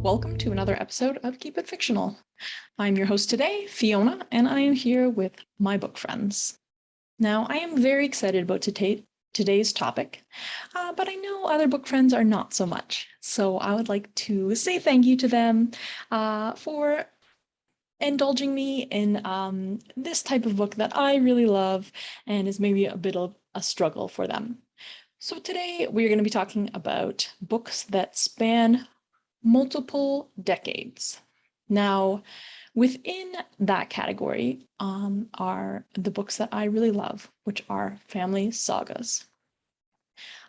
Welcome to another episode of Keep It Fictional. I'm your host today, Fiona, and I am here with my book friends. Now, I am very excited about today's topic, but I know other book friends are not so much. So I would like to say thank you to them for indulging me in this type of book that I really love and is maybe a bit of a struggle for them. So today we're going to be talking about books that span multiple decades. Now, within that category are the books that I really love, which are family sagas.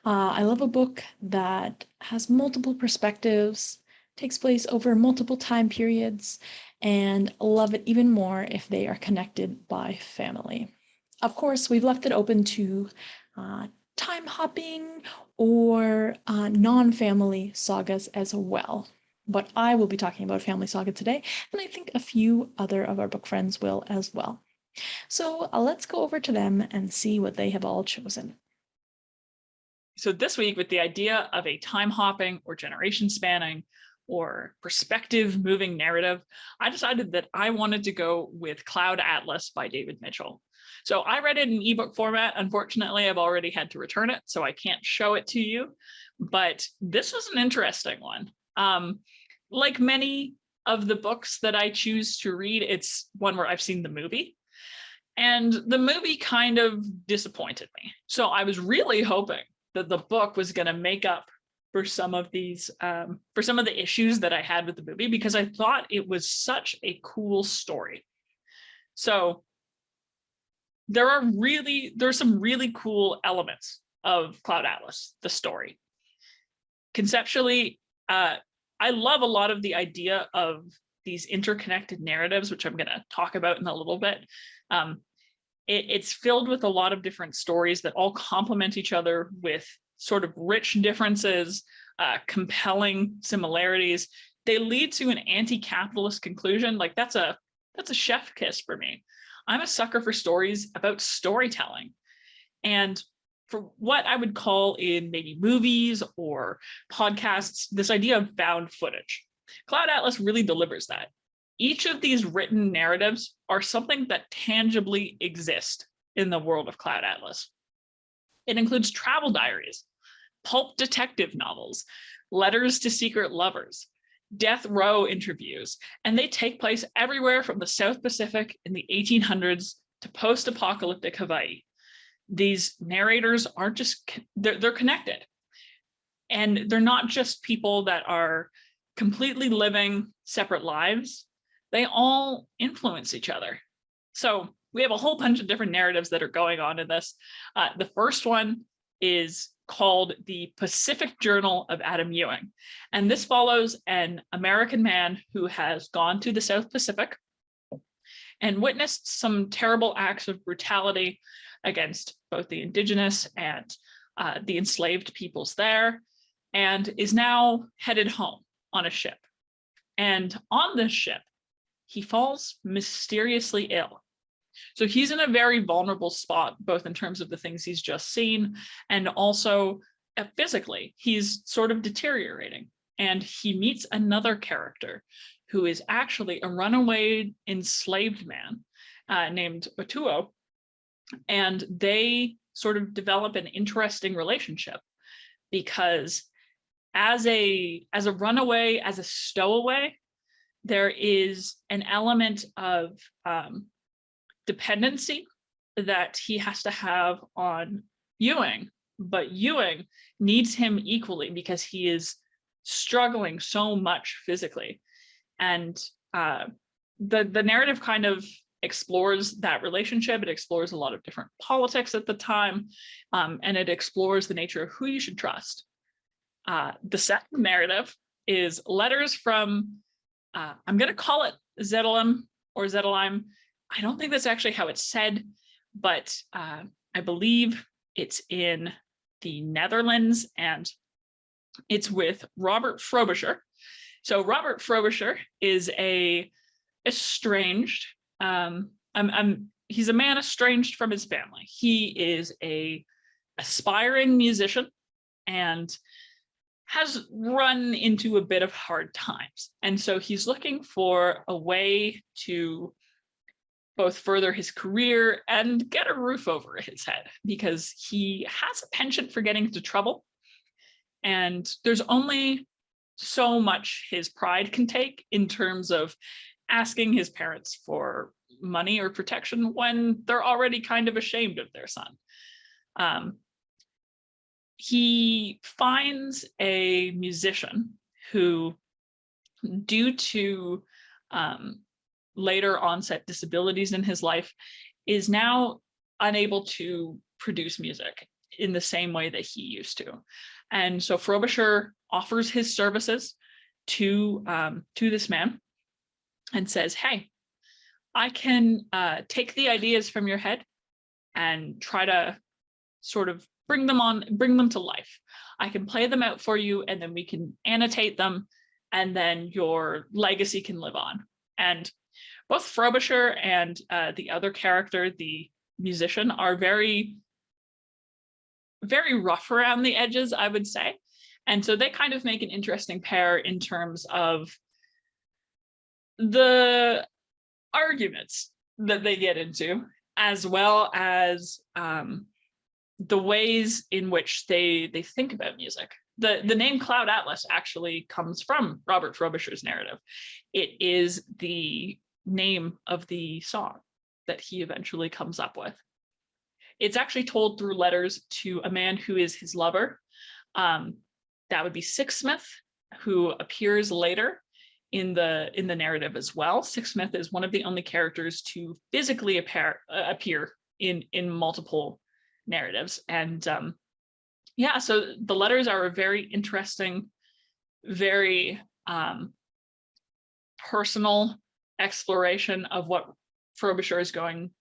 I love a book that has multiple perspectives, takes place over multiple time periods, and love it even more if they are connected by family. Of course, we've left it open to time hopping or non-family sagas as well. But I will be talking about family saga today, and I think a few other of our book friends will as well. So let's go over to them and see what they have all chosen. So this week, with the idea of a time hopping or generation spanning or perspective moving narrative, I decided that I wanted to go with Cloud Atlas by David Mitchell. So I read it in ebook format. Unfortunately, I've already had to return it, so I can't show it to you. But this was an interesting one. Like many of the books that I choose to read, it's one where I've seen the movie. And the movie kind of disappointed me. So I was really hoping that the book was going to make up for some of these, for some of the issues that I had with the movie, because I thought it was such a cool story. So there's some really cool elements of Cloud Atlas, the story. Conceptually, I love a lot of the idea of these interconnected narratives, which I'm going to talk about in a little bit. It's filled with a lot of different stories that all complement each other with sort of rich differences, compelling similarities. They lead to an anti-capitalist conclusion. Like that's a chef kiss for me. I'm a sucker for stories about storytelling. And for what I would call in maybe movies or podcasts, this idea of found footage. Cloud Atlas really delivers that. Each of these written narratives are something that tangibly exist in the world of Cloud Atlas. It includes travel diaries, pulp detective novels, letters to secret lovers, death row interviews, and they take place everywhere from the South Pacific in the 1800s to post-apocalyptic Hawaii. These narrators aren't just, they're connected. And they're not just people that are completely living separate lives. They all influence each other. So we have a whole bunch of different narratives that are going on in this. The first one is called The Pacific Journal of Adam Ewing. And this follows an American man who has gone to the South Pacific and witnessed some terrible acts of brutality against both the indigenous and the enslaved peoples there, and is now headed home on a ship. And on this ship, he falls mysteriously ill. So he's in a very vulnerable spot, both in terms of the things he's just seen, and also physically, he's sort of deteriorating. And he meets another character who is actually a runaway enslaved man named Otuo. And they sort of develop an interesting relationship because as a runaway, as a stowaway, there is an element of dependency that he has to have on Ewing, but Ewing needs him equally because he is struggling so much physically. And the narrative kind of explores that relationship. It explores a lot of different politics at the time, and it explores the nature of who you should trust. The second narrative is letters from, I'm going to call it Zedelheim or Zedelheim. I don't think that's actually how it's said, but I believe it's in the Netherlands, and it's with Robert Frobisher. So Robert Frobisher is a estranged. He's a man estranged from his family. He is a aspiring musician and has run into a bit of hard times. And so he's looking for a way to both further his career and get a roof over his head, because he has a penchant for getting into trouble. And there's only so much his pride can take in terms of asking his parents for money or protection when they're already kind of ashamed of their son. He finds a musician who, due to later onset disabilities in his life, is now unable to produce music in the same way that he used to. And so Frobisher offers his services to this man and says, hey, I can take the ideas from your head and try to sort of bring them to life. I can play them out for you, and then we can annotate them, and then your legacy can live on. And both Frobisher and the other character, the musician, are very, very rough around the edges, I would say. And so they kind of make an interesting pair in terms of the arguments that they get into, as well as the ways in which they think about music. The name Cloud Atlas actually comes from Robert Frobisher's narrative. It is the name of the song that he eventually comes up with. It's actually told through letters to a man who is his lover. That would be Sixsmith, who appears later in the narrative as well. Sixsmith is one of the only characters to physically appear in multiple narratives. And yeah, so the letters are a very interesting, very personal exploration of what Frobisher is going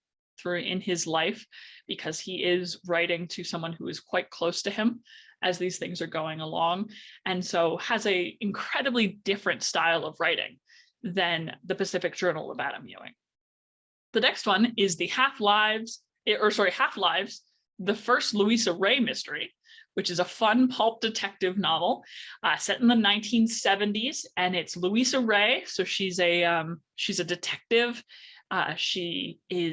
through in his life, because he is writing to someone who is quite close to him as these things are going along, and so has a incredibly different style of writing than the Pacific Journal of Adam Ewing. The next one is the Half-Lives, the First Louisa Ray Mystery, which is a fun pulp detective novel set in the 1970s, and it's Louisa Ray. So she's a detective. She's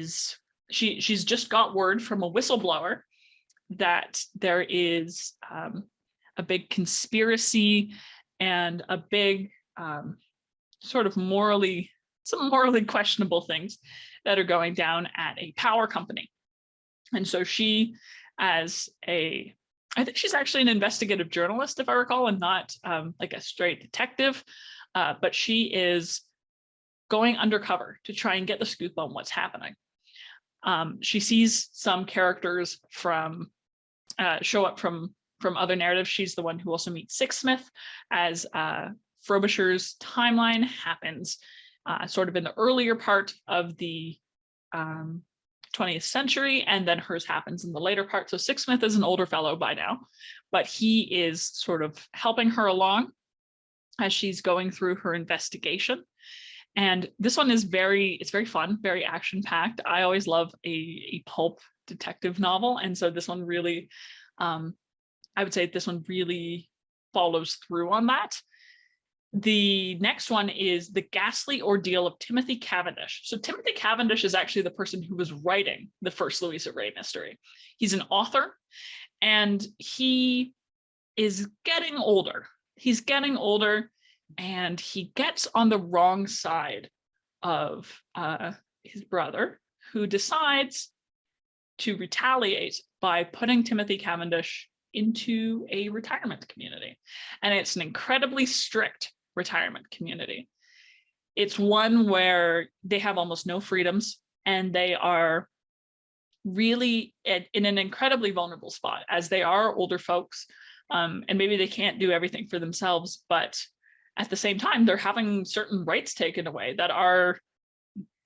just got word from a whistleblower that there is a big conspiracy and a big sort of morally questionable things that are going down at a power company. And so she, I think she's actually an investigative journalist, if I recall, and not like a straight detective, but she is going undercover to try and get the scoop on what's happening. She sees some characters show up from other narratives. She's the one who also meets Sixsmith as Frobisher's timeline happens sort of in the earlier part of the 20th century, and then hers happens in the later part. So Sixsmith is an older fellow by now, but he is sort of helping her along as she's going through her investigation. And this one is very fun, very action-packed. I always love a pulp detective novel, and so this one really, I would say this one really follows through on that. The next one is The Ghastly Ordeal of Timothy Cavendish. So Timothy Cavendish is actually the person who was writing the first Louisa Ray mystery. He's an author, and he is getting older. He's getting older, and he gets on the wrong side of his brother, who decides to retaliate by putting Timothy Cavendish into a retirement community. And it's an incredibly strict retirement community. It's one where they have almost no freedoms, and they are really in an incredibly vulnerable spot, as they are older folks, and maybe they can't do everything for themselves, but at the same time, they're having certain rights taken away that are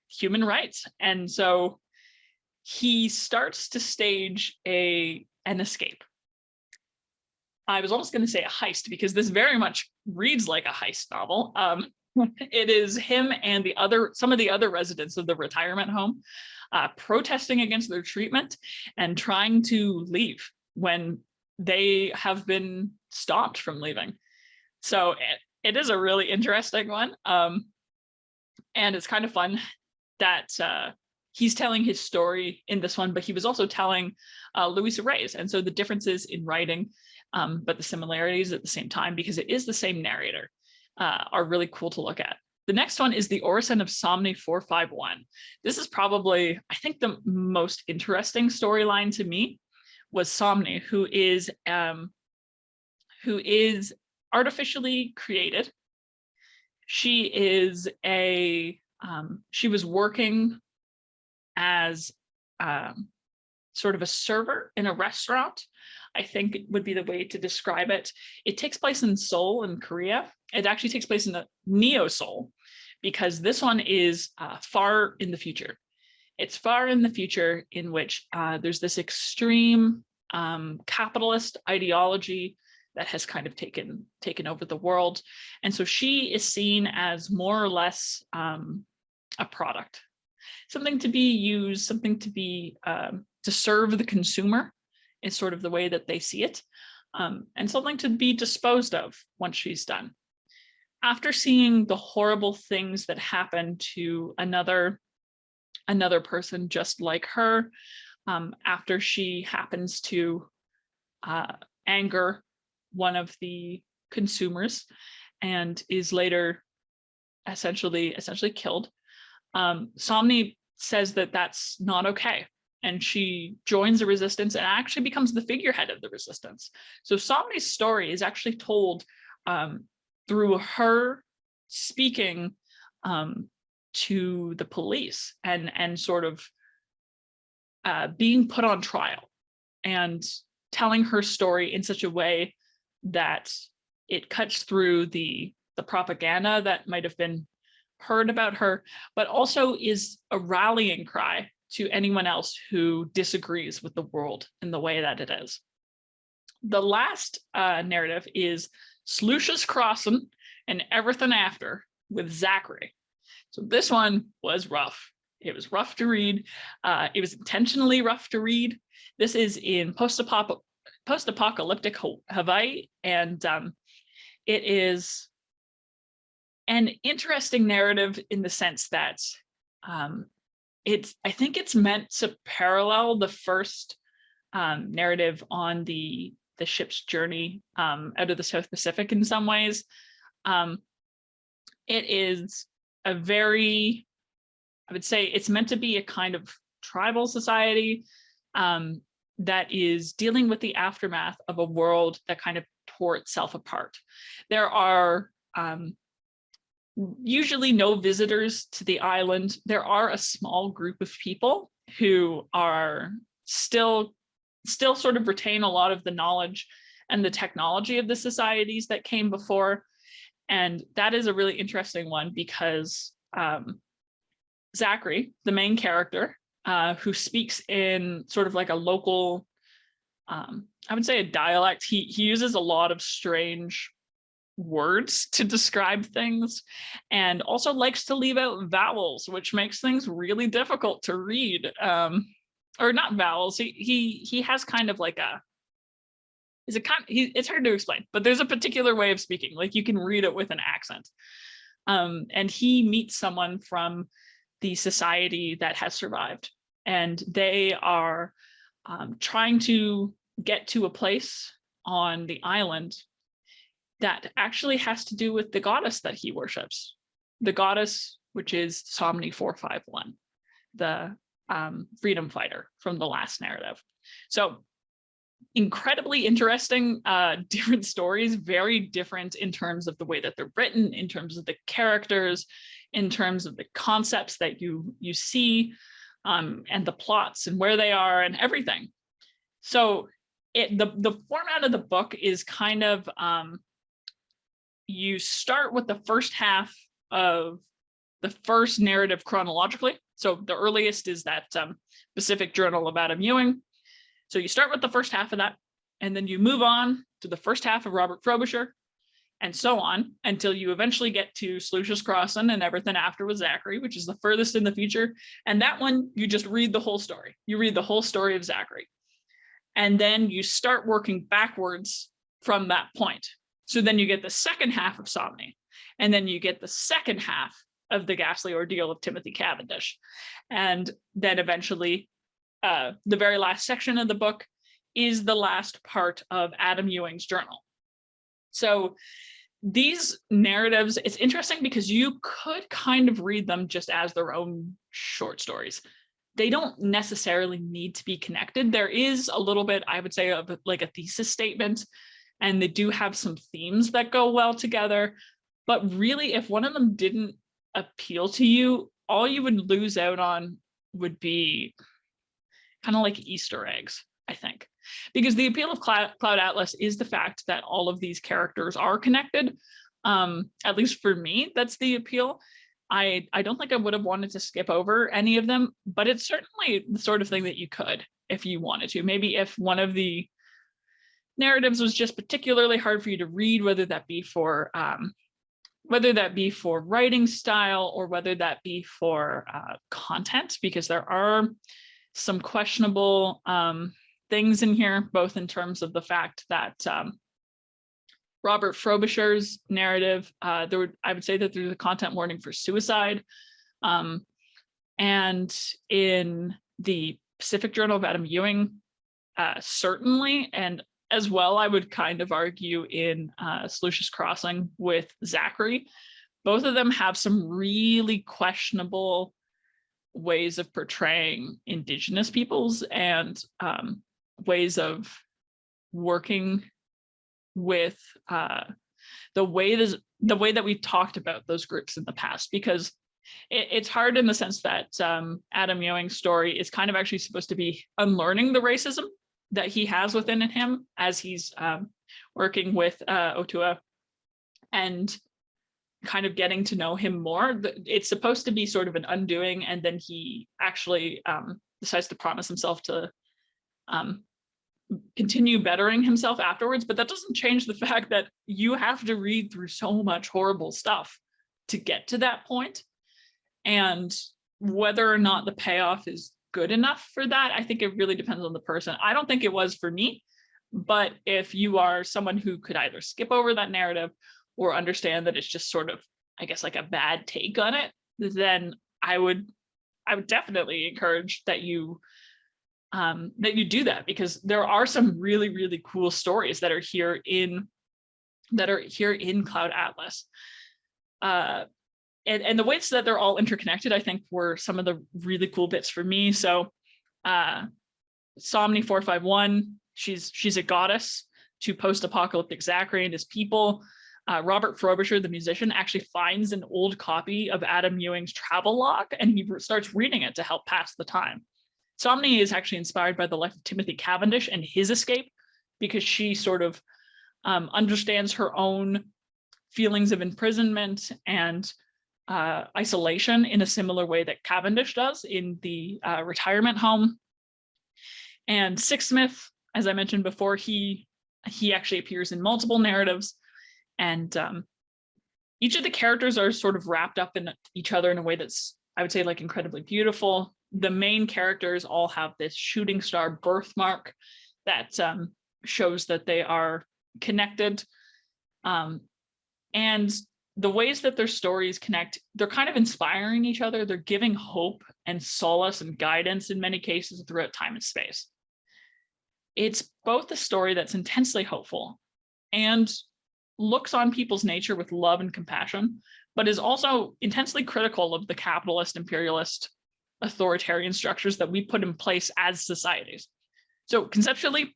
human rights. And so he starts to stage an escape. I was almost going to say a heist, because this very much reads like a heist novel. It is him and some of the other residents of the retirement home protesting against their treatment and trying to leave when they have been stopped from leaving. So it is a really interesting one. And it's kind of fun that he's telling his story in this one, but he was also telling Louisa Ray's. And so the differences in writing, but the similarities at the same time, because it is the same narrator, are really cool to look at. The next one is the Orisan of Somni 451. This is probably, I think, the most interesting storyline to me was Somni, who is artificially created. She is she was working as sort of a server in a restaurant, I think would be the way to describe it. It takes place in Seoul in Korea. It actually takes place in the Neo-Seoul, because this one is far in the future. It's far in the future in which there's this extreme capitalist ideology that has kind of taken over the world. And so she is seen as more or less a product, something to be used, something to be to serve the consumer is sort of the way that they see it, and something to be disposed of once she's done. After seeing the horrible things that happen to another person just like her, after she happens to anger one of the consumers and is later essentially killed, Somni says that that's not okay. And she joins the resistance and actually becomes the figurehead of the resistance. So Somni's story is actually told through her speaking to the police and sort of being put on trial and telling her story in such a way that it cuts through the propaganda that might have been heard about her, but also is a rallying cry to anyone else who disagrees with the world in the way that it is. The last narrative is Sluicious Crossin' and Everything After with Zachary. So this one was rough. It was rough to read. It was intentionally rough to read. This is in post-apocalyptic Hawaii, and it is an interesting narrative in the sense that I think it's meant to parallel the first narrative on the ship's journey out of the South Pacific in some ways. It is a very, I would say it's meant to be a kind of tribal society that is dealing with the aftermath of a world that kind of tore itself apart. There are usually no visitors to the island. There are a small group of people who are still sort of retain a lot of the knowledge and the technology of the societies that came before. And that is a really interesting one because Zachary, the main character, who speaks in sort of like a local, I would say a dialect, he uses a lot of strange words to describe things, and also likes to leave out vowels, which makes things really difficult to read. Or not vowels. He has kind of like it's hard to explain, but there's a particular way of speaking. Like you can read it with an accent. And he meets someone from the society that has survived, and they are trying to get to a place on the island that actually has to do with the goddess that he worships, the goddess which is Somni 451, the freedom fighter from the last narrative. So incredibly interesting, different stories, very different in terms of the way that they're written, in terms of the characters, in terms of the concepts that you see, and the plots and where they are and everything. So the format of the book is kind of, you start with the first half of the first narrative chronologically. So the earliest is that Pacific Journal of Adam Ewing. So you start with the first half of that, and then you move on to the first half of Robert Frobisher, and so on, until you eventually get to Sluicius Crossing and everything after with Zachary, which is the furthest in the future. And that one, you just read the whole story. You read the whole story of Zachary. And then you start working backwards from that point. So then you get the second half of Somni. And then you get the second half of the ghastly ordeal of Timothy Cavendish. And then eventually, the very last section of the book is the last part of Adam Ewing's journal. So these narratives, it's interesting because you could kind of read them just as their own short stories. They don't necessarily need to be connected. There is a little bit, I would say, of like a thesis statement, and they do have some themes that go well together. But really, if one of them didn't appeal to you, all you would lose out on would be kind of like Easter eggs, I think. Because the appeal of Cloud Atlas is the fact that all of these characters are connected. At least for me, that's the appeal. I don't think I would have wanted to skip over any of them, but it's certainly the sort of thing that you could if you wanted to. Maybe if one of the narratives was just particularly hard for you to read, whether that be for writing style or whether that be for content, because there are some questionable things in here, both in terms of the fact that Robert Frobisher's narrative, I would say that there's a content warning for suicide. And in the Pacific Journal of Adam Ewing, certainly, and as well, I would kind of argue in Sluicius Crossing with Zachary, both of them have some really questionable ways of portraying Indigenous peoples and ways of working with the way that we talked about those groups in the past, because it's hard in the sense that Adam Ewing's story is kind of actually supposed to be unlearning the racism that he has within him as he's working with Otua and kind of getting to know him more. It's supposed to be sort of an undoing, and then he actually decides to promise himself to continue bettering himself afterwards. But that doesn't change the fact that you have to read through so much horrible stuff to get to that point. And whether or not the payoff is good enough for that, I think it really depends on the person. I don't think it was for me, but if you are someone who could either skip over that narrative or understand that it's just sort of, I guess, like a bad take on it, then I would definitely encourage that you do that, because there are some really, really cool stories that are here in Cloud Atlas. And the ways that they're all interconnected, I think, were some of the really cool bits for me. So Somni 451, she's a goddess to post-apocalyptic Zachary and his people. Robert Frobisher, the musician, actually finds an old copy of Adam Ewing's travel log, and he starts reading it to help pass the time. Somni is actually inspired by the life of Timothy Cavendish and his escape, because she sort of understands her own feelings of imprisonment and isolation in a similar way that Cavendish does in the retirement home. And Sixsmith, as I mentioned before, he actually appears in multiple narratives, and each of the characters are sort of wrapped up in each other in a way that's, I would say, like incredibly beautiful. The main characters all have this shooting star birthmark that shows that they are connected. And the ways that their stories connect, they're kind of inspiring each other. They're giving hope and solace and guidance in many cases throughout time and space. It's both a story that's intensely hopeful and looks on people's nature with love and compassion, but is also intensely critical of the capitalist, imperialist, authoritarian structures that we put in place as societies. So conceptually,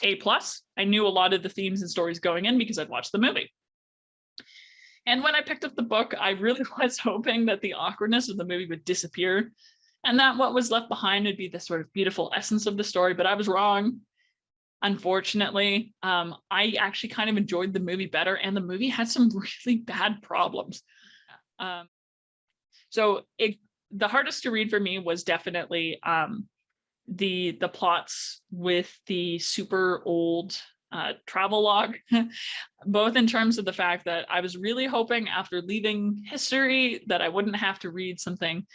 A+. I knew a lot of the themes and stories going in because I'd watched the movie. And when I picked up the book, I really was hoping that the awkwardness of the movie would disappear and that what was left behind would be the sort of beautiful essence of the story, but I was wrong. Unfortunately, I actually kind of enjoyed the movie better, and the movie had some really bad problems. So the hardest to read for me was definitely the plots with the super old travel log, both in terms of the fact that I was really hoping after leaving history that I wouldn't have to read something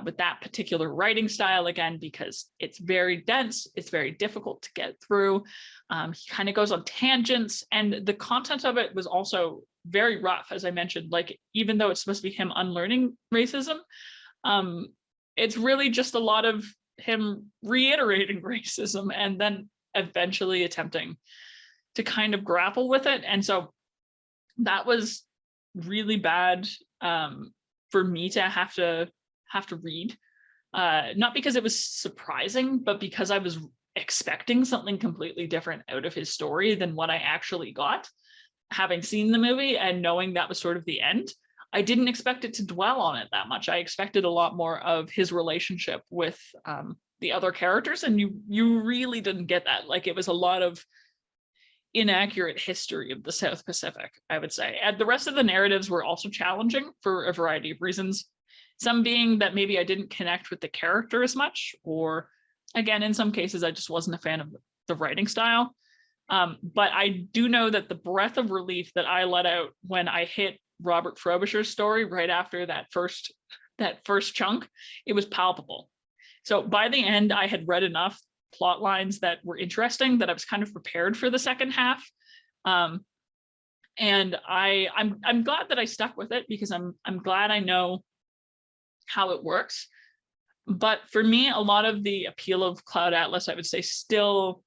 with that particular writing style again, because it's very dense, it's very difficult to get through. He kind of goes on tangents, and the content of it was also very rough, as I mentioned. Like, even though it's supposed to be him unlearning racism, it's really just a lot of him reiterating racism and then eventually attempting to kind of grapple with it. And so that was really bad for me to have to read, not because it was surprising, but because I was expecting something completely different out of his story than what I actually got, having seen the movie and knowing that was sort of the end. I didn't expect it to dwell on it that much. I expected a lot more of his relationship with the other characters, and you really didn't get that. Like, it was a lot of inaccurate history of the South Pacific, I would say. And the rest of the narratives were also challenging for a variety of reasons. Some being that maybe I didn't connect with the character as much, or again, in some cases, I just wasn't a fan of the writing style. But I do know that the breath of relief that I let out when I hit Robert Frobisher's story right after that first chunk, it was palpable. So by the end, I had read enough plot lines that were interesting that I was kind of prepared for the second half. And I'm glad that I stuck with it, because I'm glad I know how it works. But for me, a lot of the appeal of Cloud Atlas, I would say, still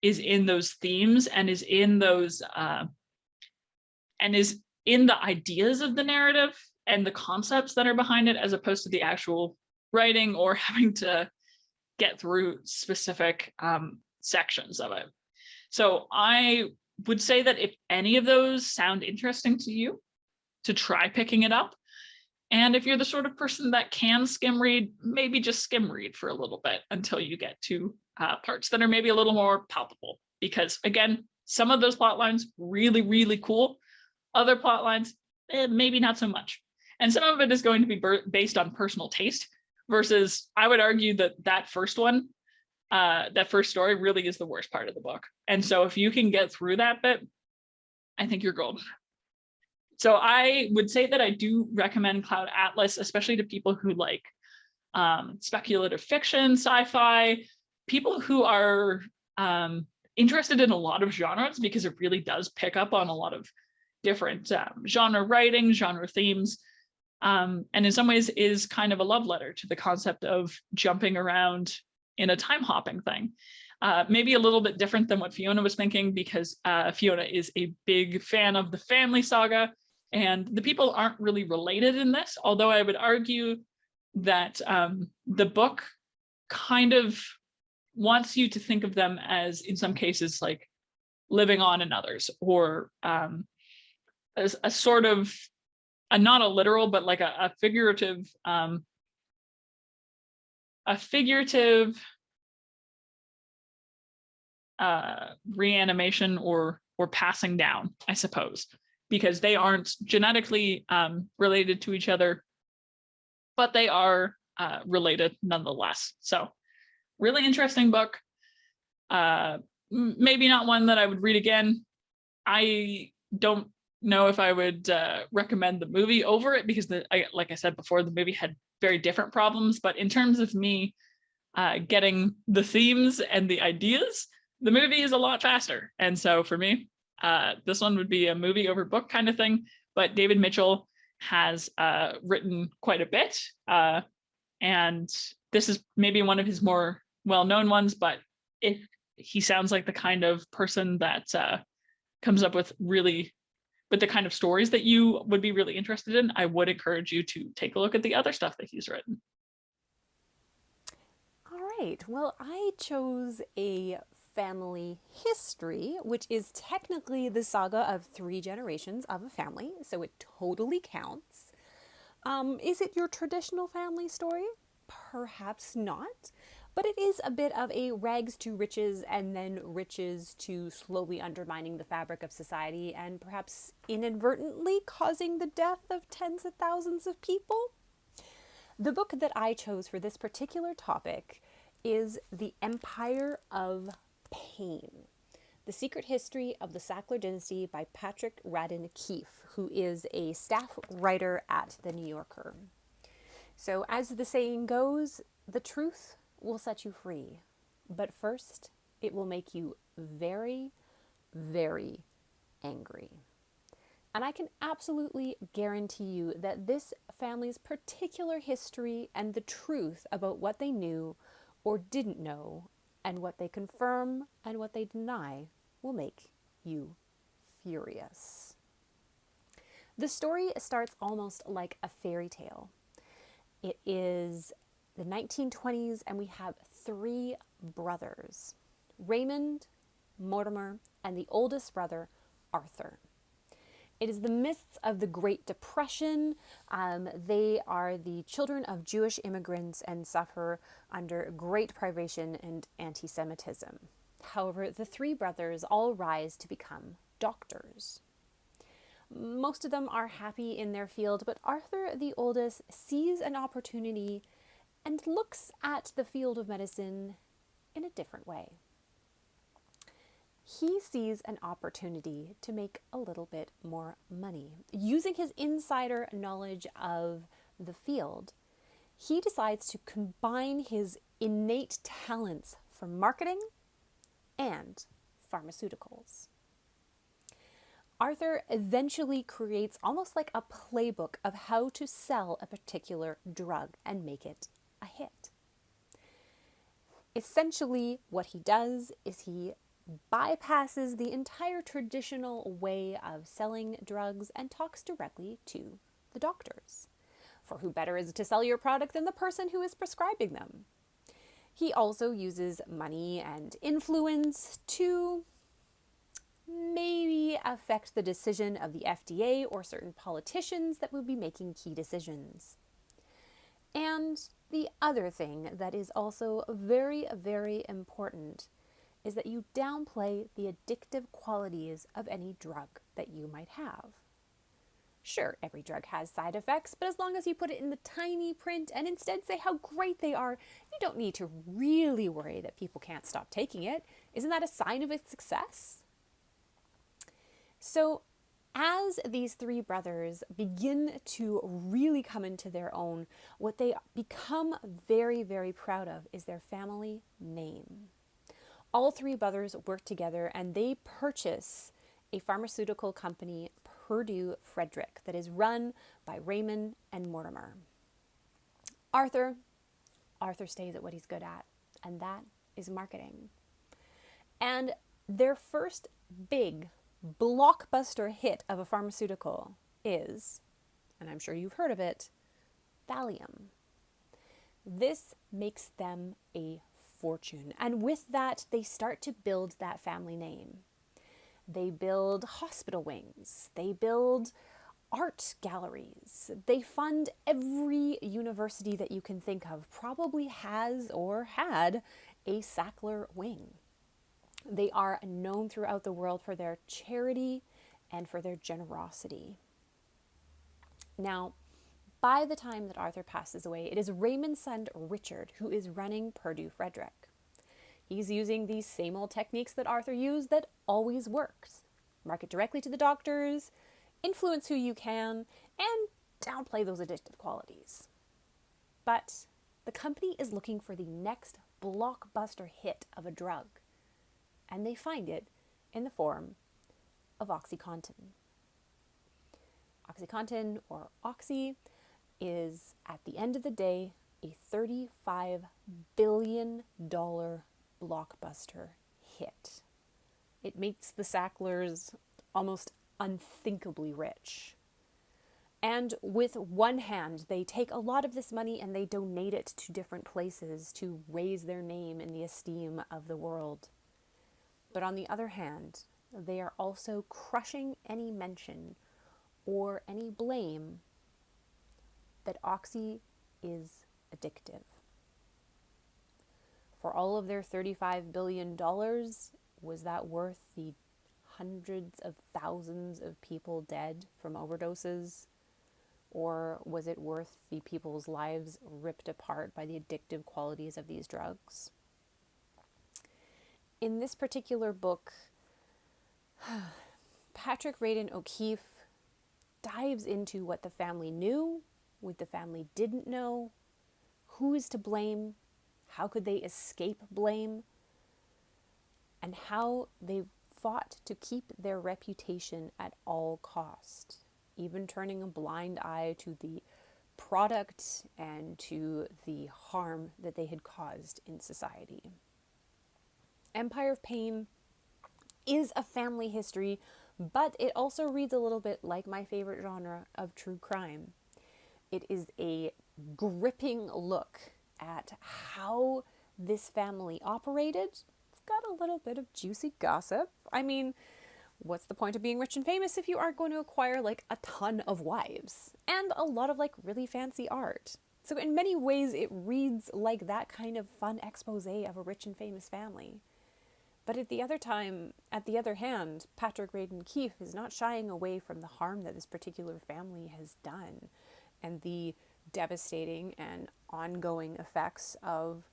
is in those themes, and is in those and is in the ideas of the narrative and the concepts that are behind it, as opposed to the actual writing or having to get through specific sections of it. So I would say that if any of those sound interesting to you, to try picking it up. And if you're the sort of person that can skim read, maybe just skim read for a little bit until you get to parts that are maybe a little more palpable. Because again, some of those plot lines, really, really cool. Other plot lines, maybe not so much. And some of it is going to be based on personal taste, versus I would argue that first one, that first story really is the worst part of the book. And so if you can get through that bit, I think you're golden. So I would say that I do recommend Cloud Atlas, especially to people who like speculative fiction, sci-fi, people who are interested in a lot of genres, because it really does pick up on a lot of different genre writing, genre themes, and in some ways is kind of a love letter to the concept of jumping around in a time hopping thing. Maybe a little bit different than what Fiona was thinking, because Fiona is a big fan of the family saga, and the people aren't really related in this, although I would argue that the book kind of wants you to think of them as, in some cases, like living on in others, or as a sort of, not a literal, but like a figurative reanimation or passing down, I suppose, because they aren't genetically related to each other, but they are related nonetheless. So really interesting book. Maybe not one that I would read again. I don't know if I would recommend the movie over it, because like I said before, the movie had very different problems. But in terms of me getting the themes and the ideas, the movie is a lot faster. And so for me, this one would be a movie over book kind of thing. But David Mitchell has written quite a bit. And this is maybe one of his more well-known ones, but if he sounds like the kind of person that comes up with the kind of stories that you would be really interested in, I would encourage you to take a look at the other stuff that he's written. All right. Well, I chose a family history, which is technically the saga of 3 generations of a family, so it totally counts. Is it your traditional family story? Perhaps not. But it is a bit of a rags to riches and then riches to slowly undermining the fabric of society and perhaps inadvertently causing the death of tens of thousands of people. The book that I chose for this particular topic is The Empire of Pain. The Secret History of the Sackler Dynasty by Patrick Radden Keefe, who is a staff writer at The New Yorker. So as the saying goes, the truth will set you free, but first it will make you very, very angry. And I can absolutely guarantee you that this family's particular history and the truth about what they knew or didn't know and what they confirm and what they deny will make you furious. The story starts almost like a fairy tale. It is the 1920s and we have three brothers, Raymond, Mortimer, and the oldest brother, Arthur. It is the midst of the Great Depression. They are the children of Jewish immigrants and suffer under great privation and anti-Semitism. However, the three brothers all rise to become doctors. Most of them are happy in their field, but Arthur, the oldest, sees an opportunity and looks at the field of medicine in a different way. He sees an opportunity to make a little bit more money. Using his insider knowledge of the field, he decides to combine his innate talents for marketing and pharmaceuticals. Arthur eventually creates almost like a playbook of how to sell a particular drug and make it a hit. Essentially, what he does is he bypasses the entire traditional way of selling drugs and talks directly to the doctors. For who better is to sell your product than the person who is prescribing them? He also uses money and influence to maybe affect the decision of the FDA or certain politicians that will be making key decisions. And the other thing that is also very, very important is that you downplay the addictive qualities of any drug that you might have. Sure, every drug has side effects, but as long as you put it in the tiny print and instead say how great they are, you don't need to really worry that people can't stop taking it. Isn't that a sign of its success? So, as these three brothers begin to really come into their own, what they become very, very proud of is their family name. All three brothers work together and they purchase a pharmaceutical company, Purdue Frederick, that is run by Raymond and Mortimer. Arthur stays at what he's good at, and that is marketing. And their first big blockbuster hit of a pharmaceutical is, and I'm sure you've heard of it, Valium. This makes them a fortune. And with that, they start to build that family name. They build hospital wings. They build art galleries. They fund every university that you can think of, probably has or had a Sackler wing. They are known throughout the world for their charity and for their generosity. Now, by the time that Arthur passes away, it is Raymond's son Richard who is running Purdue Frederick. He's using these same old techniques that Arthur used that always works. Market directly to the doctors, influence who you can, and downplay those addictive qualities. But the company is looking for the next blockbuster hit of a drug, and they find it in the form of OxyContin. OxyContin, or Oxy, is, at the end of the day, a $35 billion blockbuster hit. It makes the Sacklers almost unthinkably rich. And with one hand, they take a lot of this money and they donate it to different places to raise their name in the esteem of the world. But on the other hand, they are also crushing any mention or any blame that Oxy is addictive. For all of their $35 billion, was that worth the hundreds of thousands of people dead from overdoses? Or was it worth the people's lives ripped apart by the addictive qualities of these drugs? In this particular book, Patrick Radden Keefe dives into what the family knew, what the family didn't know, who is to blame, how could they escape blame, and how they fought to keep their reputation at all cost, even turning a blind eye to the product and to the harm that they had caused in society. Empire of Pain is a family history, but it also reads a little bit like my favorite genre of true crime. It is a gripping look at how this family operated. It's got a little bit of juicy gossip. I mean, what's the point of being rich and famous if you aren't going to acquire like a ton of wives and a lot of like really fancy art? So in many ways it reads like that kind of fun expose of a rich and famous family. But at the other hand, Patrick Radden Keefe is not shying away from the harm that this particular family has done and the devastating and ongoing effects of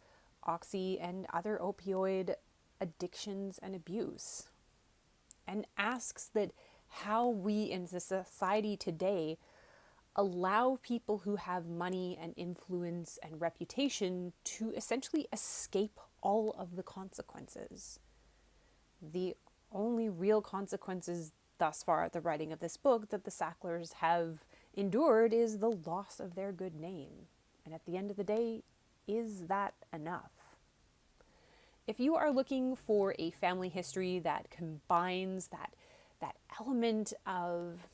oxy and other opioid addictions and abuse, and asks that how we in the society today allow people who have money and influence and reputation to essentially escape all of the consequences. The only real consequences thus far at the writing of this book that the Sacklers have endured is the loss of their good name. And at the end of the day, is that enough? If you are looking for a family history that combines that element of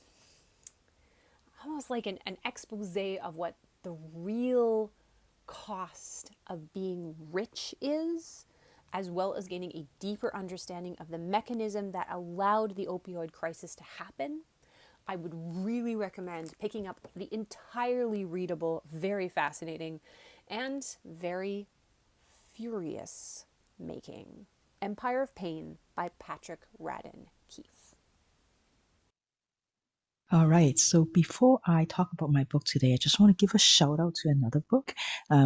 almost like an expose of what the real cost of being rich is, as well as gaining a deeper understanding of the mechanism that allowed the opioid crisis to happen, I would really recommend picking up the entirely readable, very fascinating, and very furious making Empire of Pain by Patrick Radden Keefe. All right, so before I talk about my book today, I just want to give a shout out to another book.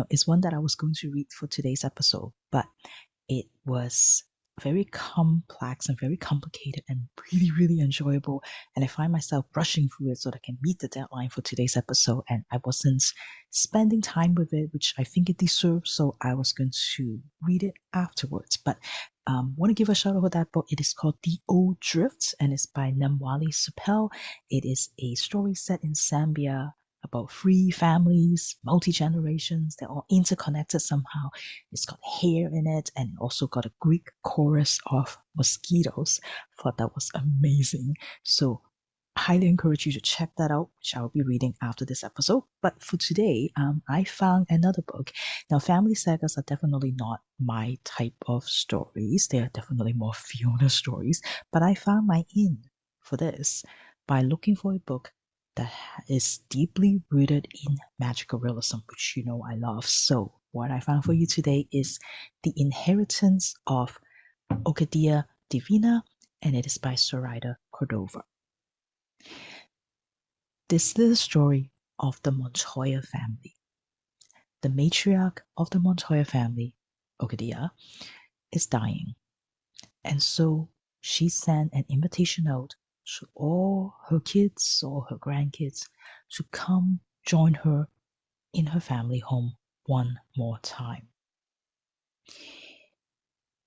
It's one that I was going to read for today's episode, but it was very complex and very complicated and really, really enjoyable. And I find myself rushing through it so that I can meet the deadline for today's episode. And I wasn't spending time with it, which I think it deserves. So I was going to read it afterwards. But want to give a shout out for that book. It is called The Old Drifts and it's by Namwali Supel. It is a story set in Zambia about 3 families, multi-generations. They're all interconnected somehow. It's got hair in it and it also got a Greek chorus of mosquitoes. Thought that was amazing. So highly encourage you to check that out, which I'll be reading after this episode. But for today, I found another book. Now, family sagas are definitely not my type of stories. They are definitely more Fiona stories. But I found my in for this by looking for a book that is deeply rooted in magical realism, which you know I love. So what I found for you today is The Inheritance of Orquídea Divina, and it is by Zoraida Córdova. This little story of the Montoya family. The matriarch of the Montoya family, Okadia, is dying. And so she sent an invitation out to all her kids or her grandkids to come join her in her family home one more time.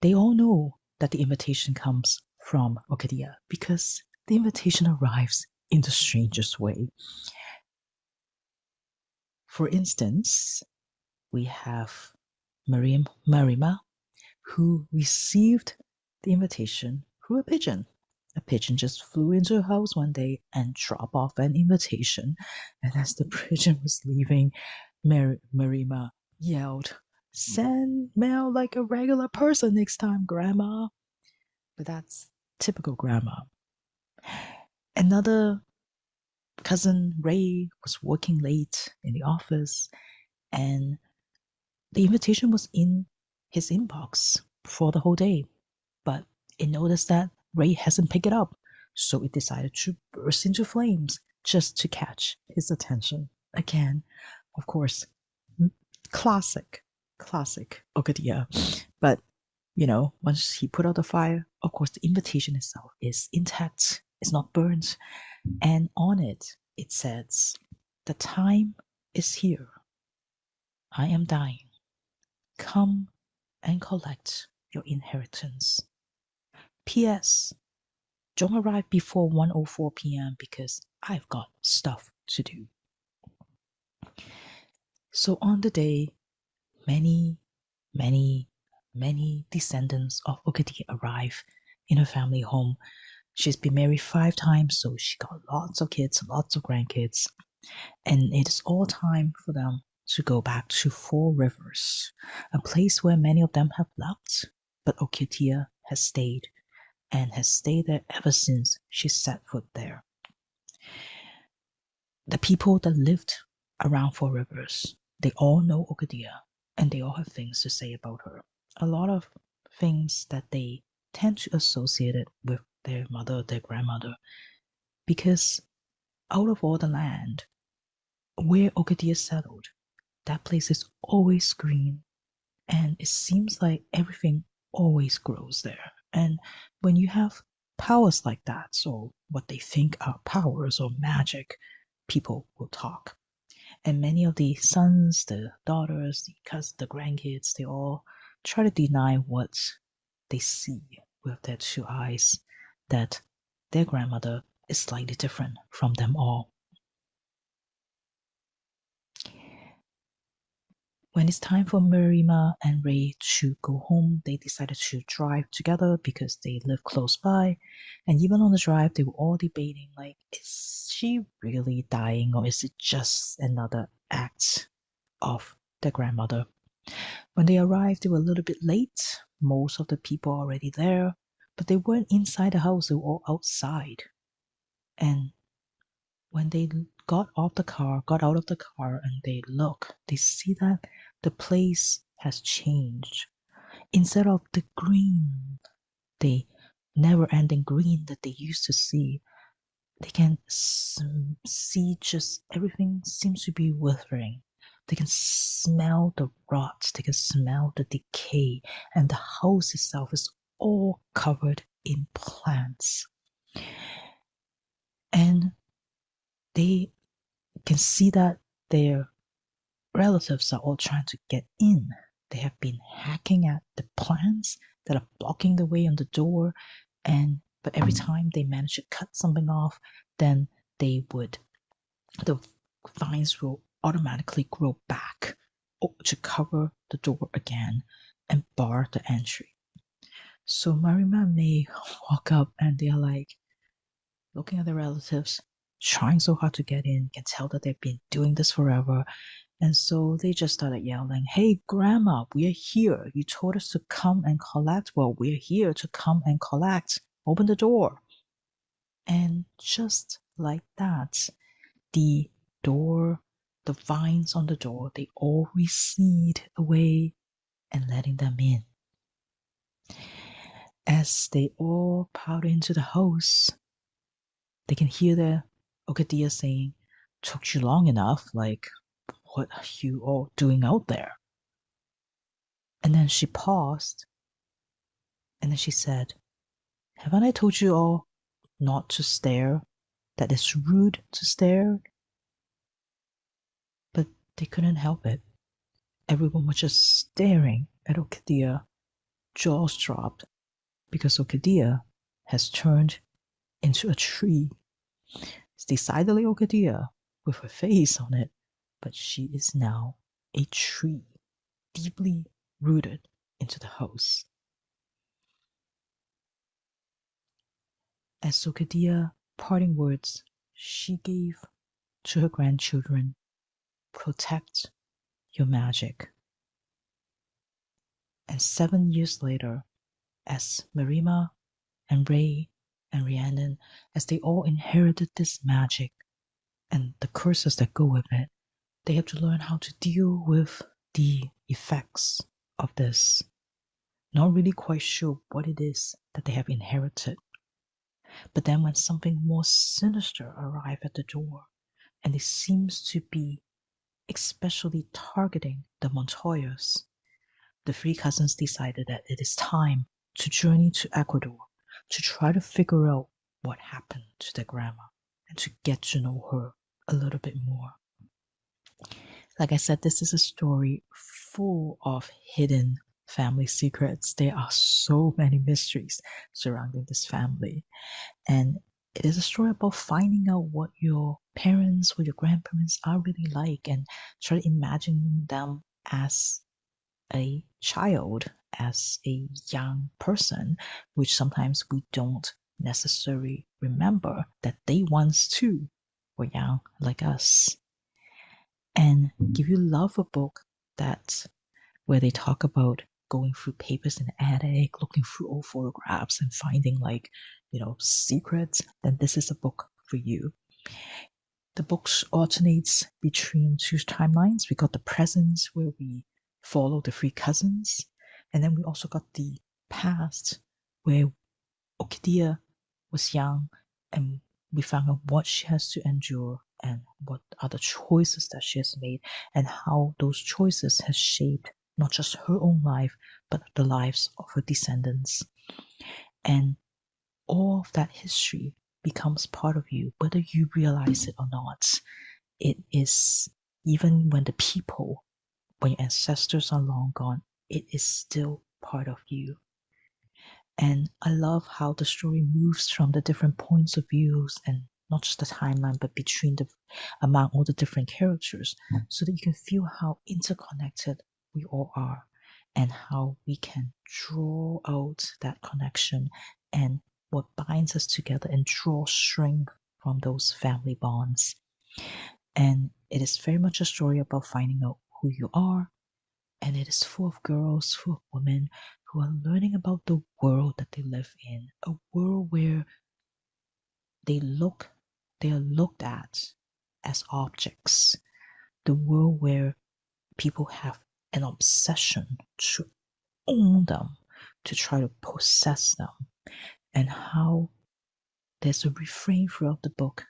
They all know that the invitation comes from Okadia because the invitation arrives in the strangest way. For instance, we have Marima, who received the invitation through a pigeon. A pigeon just flew into her house one day and dropped off an invitation. And as the pigeon was leaving, Marima yelled, "Send mail like a regular person next time, Grandma." But that's typical Grandma. Another cousin, Ray, was working late in the office and the invitation was in his inbox for the whole day, but it noticed that Ray hasn't picked it up, so it decided to burst into flames just to catch his attention. Again, of course, classic Okadia. But once he put out the fire, of course, the invitation itself is intact, it's not burnt. And on it, it says, "The time is here. I am dying. Come and collect your inheritance. P.S. Don't arrive before 1:04 p.m. because I've got stuff to do." So on the day, many, many, many descendants of Okadia arrive in her family home. She's been married 5 times, so she got lots of kids, lots of grandkids. And it is all time for them to go back to Four Rivers, a place where many of them have left, but Okadia has stayed, and has stayed there ever since she set foot there. The people that lived around Four Rivers, they all know Okadia, and they all have things to say about her. A lot of things that they tend to associate it with their mother, their grandmother, because out of all the land where Okadia settled, that place is always green, and it seems like everything always grows there. And when you have powers like that, so what they think are powers or magic, people will talk. And many of the sons, the daughters, the cousins, the grandkids, they all try to deny what they see with their 2 eyes, that their grandmother is slightly different from them all. When it's time for Marima and Ray to go home, they decided to drive together because they live close by. And even on the drive, they were all debating, like, is she really dying, or is it just another act of their grandmother? When they arrived, they were a little bit late. Most of the people are already there, but they weren't inside the house, they were all outside. And when they got out of the car and they look, they see that the place has changed. Instead of the green, the never-ending green that they used to see, they can see just everything seems to be withering. They can smell the rot, they can smell the decay, and the house itself is all covered in plants. And they can see that their relatives are all trying to get in. They have been hacking at the plants that are blocking the way on the door, but every time they manage to cut something off, then the vines will automatically grow back to cover the door again and bar the entry. So Marima and May walk up and they're like looking at their relatives, trying so hard to get in. You can tell that they've been doing this forever. And so they just started yelling, "Hey, Grandma, we're here. You told us to come and collect. Well, we're here to come and collect. Open the door." And just like that, the vines on the door, they all recede away and letting them in. As they all piled into the house, they can hear the Okadia saying, "Took you long enough, like, what are you all doing out there?" And then she paused, and then she said, "Haven't I told you all not to stare? That it's rude to stare?" But they couldn't help it. Everyone was just staring at Okadia, jaws dropped, because Okadia has turned into a tree. It's decidedly Okadia with her face on it, but she is now a tree, deeply rooted into the house. As Okadia parting words she gave to her grandchildren, "Protect your magic." And 7 years later, as Marima and Ray and Rhiannon, as they all inherited this magic and the curses that go with it, they have to learn how to deal with the effects of this. Not really quite sure what it is that they have inherited. But then when something more sinister arrives at the door, and it seems to be especially targeting the Montoyas, the three cousins decided that it is time to journey to Ecuador to try to figure out what happened to their grandma and to get to know her a little bit more. Like I said, this is a story full of hidden family secrets. There are so many mysteries surrounding this family. And it is a story about finding out what your parents, what your grandparents are really like, and try to imagine them as a child, as a young person, which sometimes we don't necessarily remember that they once too were young like us. And if you love a book that where they talk about going through papers in the attic, looking through old photographs and finding secrets, then this is a book for you. The book alternates between two timelines. We got the present where we follow the three cousins, and then we also got the past where Orquídea was young and we found out what she has to endure and what are the choices that she has made and how those choices has shaped not just her own life, but the lives of her descendants. And all of that history becomes part of you, whether you realize it or not. It is, even when when your ancestors are long gone, it is still part of you. And I love how the story moves from the different points of views and not just the timeline, but among all the different characters, so that you can feel how interconnected we all are and how we can draw out that connection and what binds us together and draw strength from those family bonds. And it is very much a story about finding out who you are, and it is full of girls, full of women who are learning about the world that they live in, a world where they are looked at as objects, the world where people have an obsession to own them, to try to possess them, and how there's a refrain throughout the book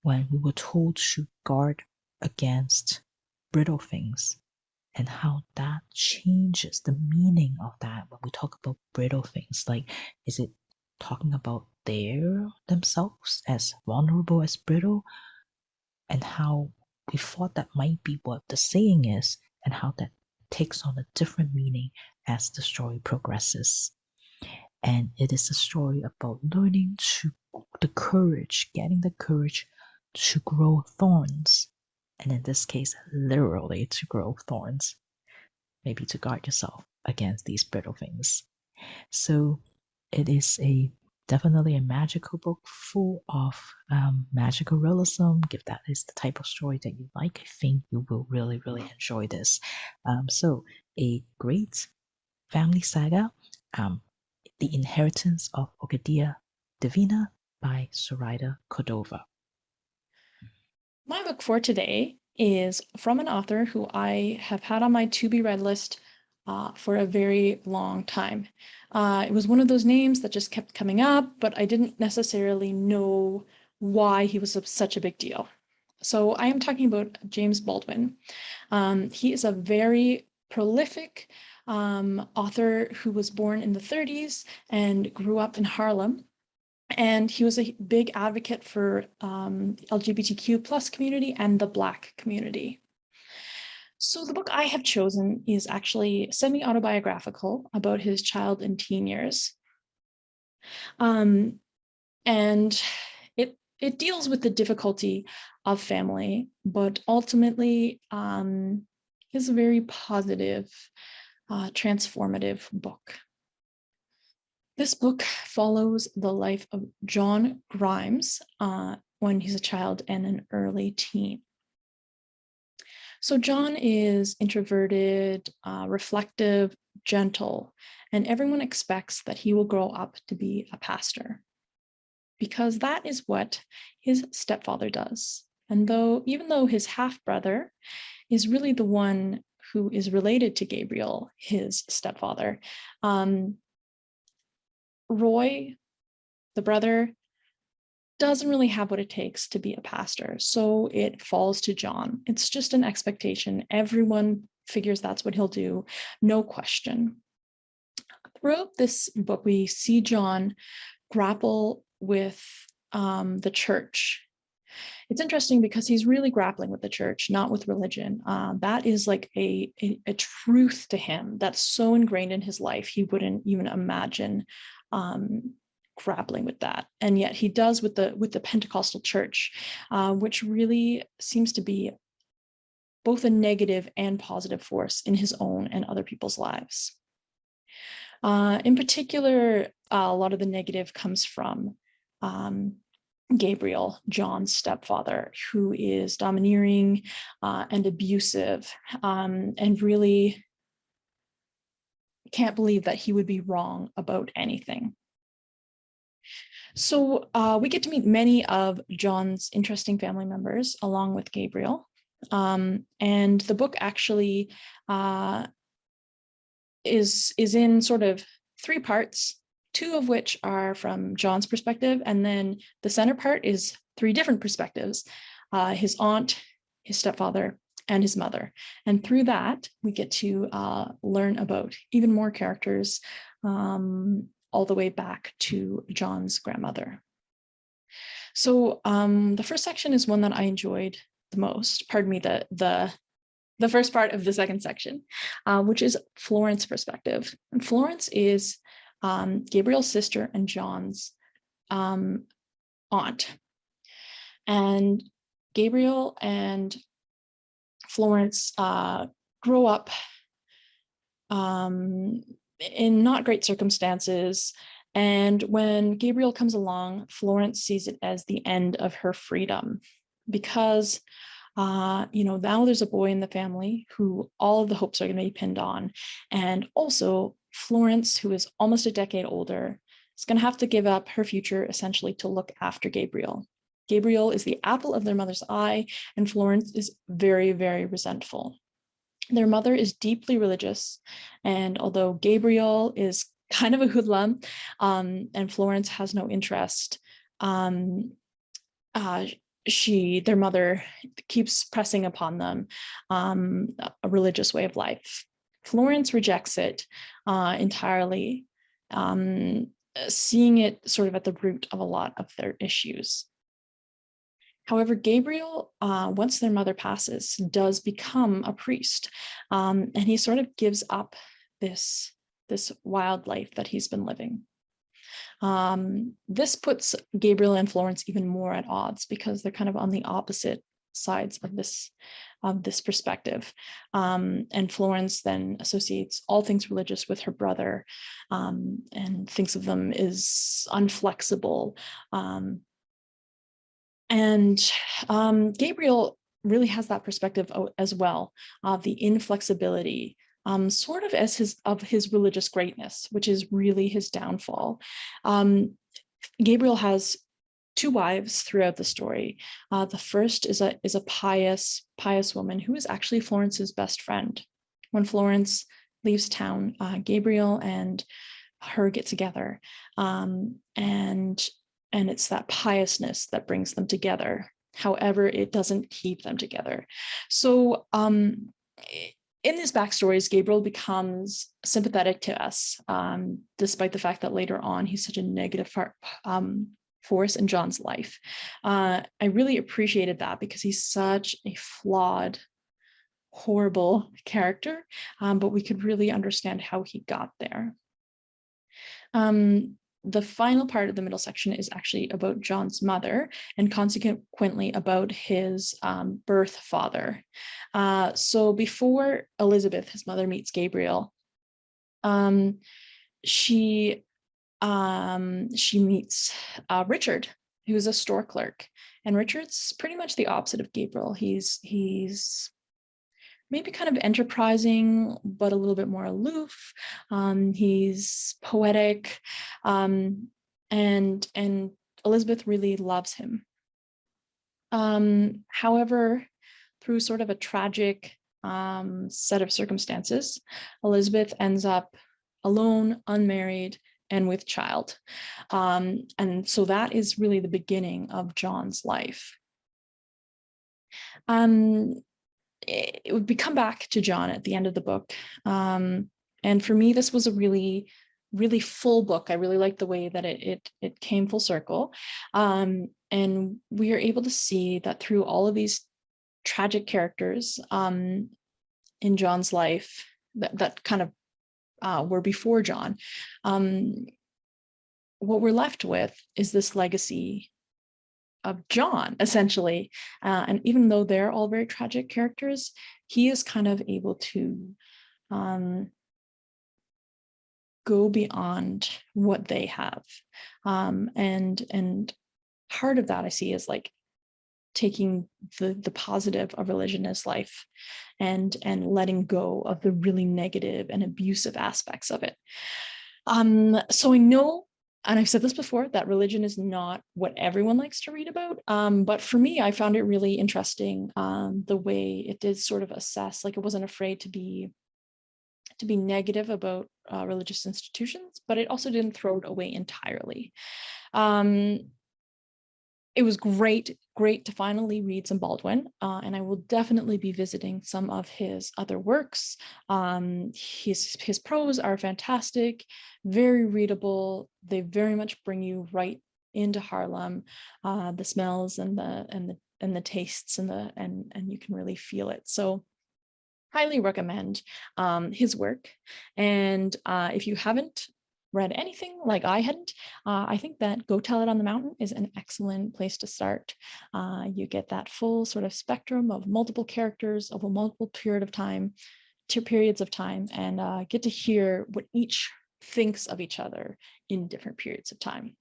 when we were told to guard against brittle things, and how that changes the meaning of that when we talk about brittle things. Like, is it talking about themselves as vulnerable as brittle, and how we thought that might be what the saying is, and how that takes on a different meaning as the story progresses. And it is a story about learning getting the courage to grow thorns, and in this case, literally to grow thorns, maybe to guard yourself against these brittle things. So it is definitely a magical book full of magical realism. If that is the type of story that you like, I think you will really, really enjoy this. So a great family saga, The Inheritance of Orquídea Divina by Zoraida Córdova. My book for today is from an author who I have had on my to-be-read list for a very long time. It was one of those names that just kept coming up, but I didn't necessarily know why he was such a big deal. So I am talking about James Baldwin. He is a very prolific author who was born in the 30s and grew up in Harlem. And he was a big advocate for LGBTQ plus community and the Black community. So the book I have chosen is actually semi-autobiographical about his child and teen years. And it deals with the difficulty of family, but ultimately is a very positive, transformative book. This book follows the life of John Grimes when he's a child and an early teen. So John is introverted, reflective, gentle, and everyone expects that he will grow up to be a pastor, because that is what his stepfather does. And even though his half-brother is really the one who is related to Gabriel, his stepfather, Roy, the brother, doesn't really have what it takes to be a pastor, so it falls to John. It's just an expectation. Everyone figures that's what he'll do, no question. Throughout this book, we see John grapple with the church. It's interesting because he's really grappling with the church, not with religion. That is like a truth to him that's so ingrained in his life, he wouldn't even imagine grappling with that. And yet he does with the Pentecostal church, which really seems to be both a negative and positive force in his own and other people's lives. In particular, a lot of the negative comes from Gabriel, John's stepfather, who is domineering and abusive, and really can't believe that he would be wrong about anything. So we get to meet many of John's interesting family members along with Gabriel. And the book actually is in sort of 3 parts, 2 of which are from John's perspective, and then the center part is 3 different perspectives, his aunt, his stepfather, and his mother. And through that, we get to learn about even more characters, all the way back to John's grandmother. So the first section is one that I enjoyed the most. Pardon me, the first part of the second section, which is Florence Perspective. And Florence is Gabriel's sister and John's aunt. And Gabriel and Florence grow up in not great circumstances. And when Gabriel comes along, Florence sees it as the end of her freedom, because now there's a boy in the family who all of the hopes are going to be pinned on. And also Florence, who is almost a decade older, is going to have to give up her future essentially to look after Gabriel. Gabriel is the apple of their mother's eye, and Florence is very, very resentful. Their mother is deeply religious, and although Gabriel is kind of a hoodlum, and Florence has no interest, their mother keeps pressing upon them a religious way of life. Florence rejects it entirely, seeing it sort of at the root of a lot of their issues. However, Gabriel, once their mother passes, does become a priest, and he sort of gives up this wild life that he's been living. This puts Gabriel and Florence even more at odds, because they're kind of on the opposite sides of this perspective. And Florence then associates all things religious with her brother, and thinks of them as unflexible. And Gabriel really has that perspective as well, of the inflexibility, sort of as his religious greatness, which is really his downfall. Gabriel has 2 wives throughout the story. The first is a pious woman who is actually Florence's best friend. When Florence leaves town, Gabriel and her get together, and it's that piousness that brings them together. However, it doesn't keep them together. So in these backstories, Gabriel becomes sympathetic to us, despite the fact that later on he's such a negative force in John's life. I really appreciated that, because he's such a flawed, horrible character, but we could really understand how he got there. The final part of the middle section is actually about John's mother, and consequently about his birth father. So before Elizabeth, his mother, meets Gabriel, she meets Richard, who's a store clerk. And Richard's pretty much the opposite of Gabriel. He's maybe kind of enterprising, but a little bit more aloof. He's poetic, and Elizabeth really loves him. However, through sort of a tragic set of circumstances, Elizabeth ends up alone, unmarried, and with child. And so that is really the beginning of John's life. it would come back to John at the end of the book. And for me, this was a really, really full book. I really liked the way that it came full circle. And we are able to see that through all of these tragic characters in John's life that kind of were before John, what we're left with is this legacy of John, essentially. And even though they're all very tragic characters, he is kind of able to go beyond what they have. And part of that I see is like taking the positive of religion in his life and letting go of the really negative and abusive aspects of it. So I know, and I've said this before, that religion is not what everyone likes to read about. But for me, I found it really interesting, the way it did sort of assess, like it wasn't afraid to be negative about religious institutions, but it also didn't throw it away entirely. It was great to finally read some Baldwin, and I will definitely be visiting some of his other works. His prose are fantastic, very readable. They very much bring you right into Harlem, the smells and the tastes and you can really feel it. So highly recommend his work. And if you haven't read anything like I hadn't, I think that Go Tell It on the Mountain is an excellent place to start. You get that full sort of spectrum of multiple characters over multiple periods of time, and get to hear what each thinks of each other in different periods of time.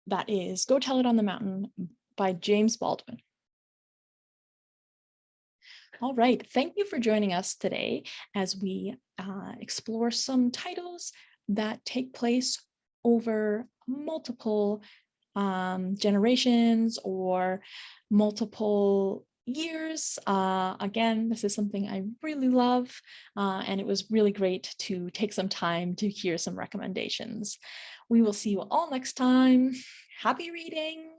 That is Go Tell It on the Mountain by James Baldwin. All right, thank you for joining us today as we explore some titles that take place over multiple generations or multiple years. Again, this is something I really love, and it was really great to take some time to hear some recommendations. We will see you all next time. Happy reading!